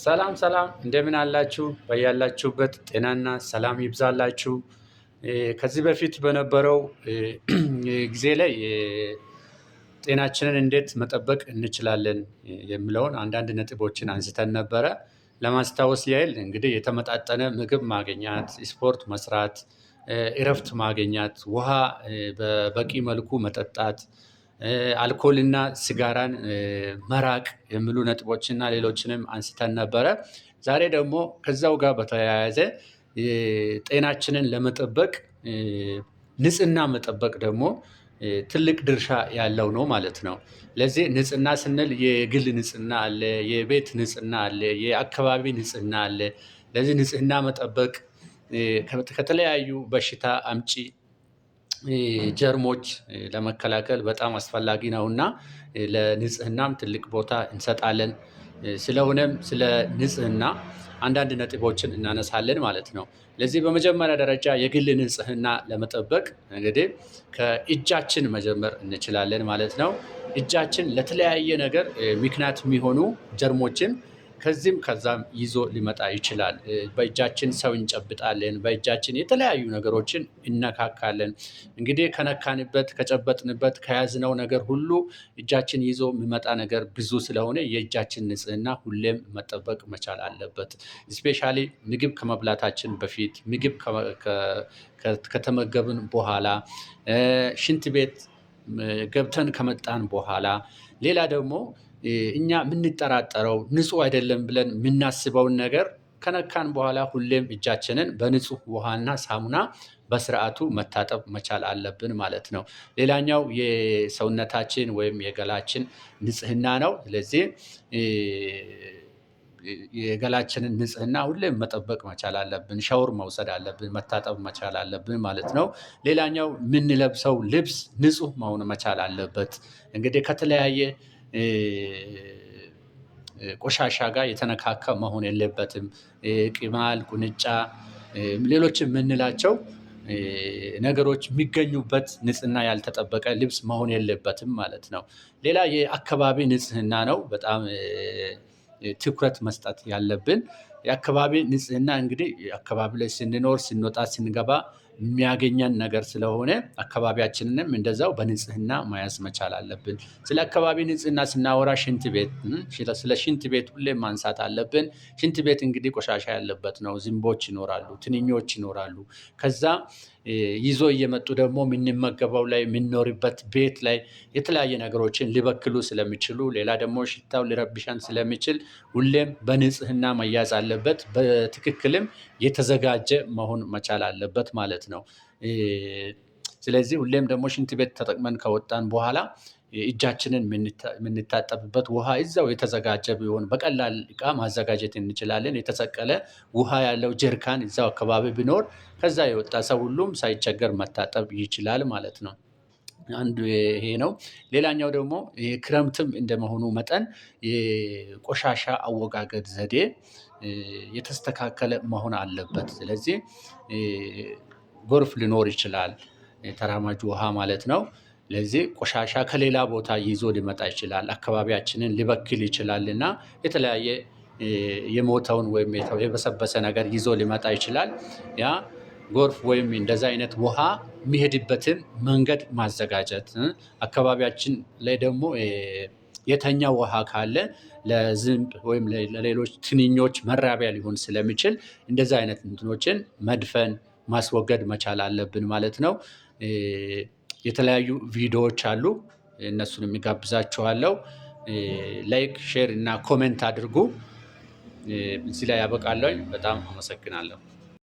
ሰላም ሰላም እንደምን አላችሁ? በያላችሁበት ጤናና ሰላም ይብዛላችሁ። ከዚህ በፊት በነበረው ጊዜ ላይ ጤናችንን እንዴት መጠበቅ እንችላለን የሚለውን አንዳንድ ነጥቦችን አንስተን ነበረ። ለማስታወስ ያህል እንግዲህ የተመጣጠነ ምግብ ማግኘት፣ ስፖርት መስራት፣ እረፍት ማግኘት፣ ውሃ በበቂ መልኩ መጠጣት፣ አልኮልና ሲጋራን መራቅ የሚሉ ነጥቦችና ሌሎችንም አንስተን ነበረ። ዛሬ ደግሞ ከዛው ጋር በተያያዘ ጤናችንን ለመጠበቅ ንጽህና መጠበቅ ደግሞ ትልቅ ድርሻ ያለው ነው ማለት ነው። ለዚህ ንጽህና ስንል የግል ንጽህና አለ፣ የቤት ንጽህና አለ፣ የአካባቢ ንጽህና አለ። ለዚህ ንጽህና መጠበቅ ከተለያዩ በሽታ አምጪ ጀርሞች ለመከላከል በጣም አስፈላጊ ነውና ለንጽህናም ትልቅ ቦታ እንሰጣለን። ስለሆነም ስለ ንጽህና አንዳንድ ነጥቦችን እናነሳለን ማለት ነው። ለዚህ በመጀመሪያ ደረጃ የግል ንጽህና ለመጠበቅ እንግዲህ ከእጃችን መጀመር እንችላለን ማለት ነው። እጃችን ለተለያየ ነገር ምክንያት የሚሆኑ ጀርሞችን ከዚህም ከዛም ይዞ ሊመጣ ይችላል። በእጃችን ሰው እንጨብጣለን፣ በእጃችን የተለያዩ ነገሮችን እነካካለን። እንግዲህ ከነካንበት፣ ከጨበጥንበት፣ ከያዝነው ነገር ሁሉ እጃችን ይዞ የሚመጣ ነገር ብዙ ስለሆነ የእጃችን ንጽህና ሁሌም መጠበቅ መቻል አለበት። እስፔሻሊ ምግብ ከመብላታችን በፊት፣ ምግብ ከተመገብን በኋላ፣ ሽንት ቤት ገብተን ከመጣን በኋላ፣ ሌላ ደግሞ እኛ የምንጠራጠረው ንጹህ አይደለም ብለን የምናስበውን ነገር ከነካን በኋላ ሁሌም እጃችንን በንጹህ ውሃና ሳሙና በስርዓቱ መታጠብ መቻል አለብን ማለት ነው። ሌላኛው የሰውነታችን ወይም የገላችን ንጽህና ነው። ስለዚህ የገላችንን ንጽህና ሁሌም መጠበቅ መቻል አለብን። ሻወር መውሰድ አለብን፣ መታጠብ መቻል አለብን ማለት ነው። ሌላኛው የምንለብሰው ልብስ ንጹህ መሆን መቻል አለበት። እንግዲህ ከተለያየ ቆሻሻ ጋር የተነካካ መሆን የለበትም። ቅማል፣ ቁንጫ፣ ሌሎችም የምንላቸው ነገሮች የሚገኙበት ንጽህና ያልተጠበቀ ልብስ መሆን የለበትም ማለት ነው። ሌላ የአካባቢ ንጽህና ነው። በጣም ትኩረት መስጠት ያለብን የአካባቢ ንጽህና እንግዲህ አካባቢ ላይ ስንኖር፣ ስንወጣ፣ ስንገባ የሚያገኘን ነገር ስለሆነ አካባቢያችንንም እንደዛው በንጽህና መያዝ መቻል አለብን። ስለ አካባቢ ንጽህና ስናወራ ስለ ሽንት ቤት ሁሌም ማንሳት አለብን። ሽንት ቤት እንግዲህ ቆሻሻ ያለበት ነው። ዝንቦች ይኖራሉ፣ ትንኞች ይኖራሉ። ከዛ ይዞ እየመጡ ደግሞ የምንመገበው ላይ የምንኖርበት ቤት ላይ የተለያየ ነገሮችን ሊበክሉ ስለሚችሉ፣ ሌላ ደግሞ ሽታው ሊረብሸን ስለሚችል ሁሌም በንጽህና መያዝ አለበት። በትክክልም የተዘጋጀ መሆን መቻል አለበት ማለት ነው። ስለዚህ ሁሌም ደግሞ ሽንት ቤት ተጠቅመን ከወጣን በኋላ እጃችንን የምንታጠብበት ውሃ እዛው የተዘጋጀ ቢሆን በቀላል እቃ ማዘጋጀት እንችላለን። የተሰቀለ ውሃ ያለው ጀሪካን እዛው አካባቢ ቢኖር ከዛ የወጣ ሰው ሁሉም ሳይቸገር መታጠብ ይችላል ማለት ነው። አንዱ ይሄ ነው። ሌላኛው ደግሞ ክረምትም እንደመሆኑ መጠን የቆሻሻ አወጋገድ ዘዴ የተስተካከለ መሆን አለበት። ስለዚህ ጎርፍ ሊኖር ይችላል፣ ተራማጅ ውሃ ማለት ነው። ለዚህ ቆሻሻ ከሌላ ቦታ ይዞ ሊመጣ ይችላል፣ አካባቢያችንን ሊበክል ይችላል እና የተለያየ የሞተውን ወይም የበሰበሰ ነገር ይዞ ሊመጣ ይችላል። ያ ጎርፍ ወይም እንደዛ አይነት ውሃ የሚሄድበትን መንገድ ማዘጋጀት፣ አካባቢያችን ላይ ደግሞ የተኛ ውሃ ካለ ለዝንብ ወይም ለሌሎች ትንኞች መራቢያ ሊሆን ስለሚችል እንደዛ አይነት እንትኖችን መድፈን ማስወገድ መቻል አለብን ማለት ነው። የተለያዩ ቪዲዮዎች አሉ፣ እነሱን የሚጋብዛችኋለሁ። ላይክ፣ ሼር እና ኮሜንት አድርጉ። እዚህ ላይ ያበቃለሁ። በጣም አመሰግናለሁ።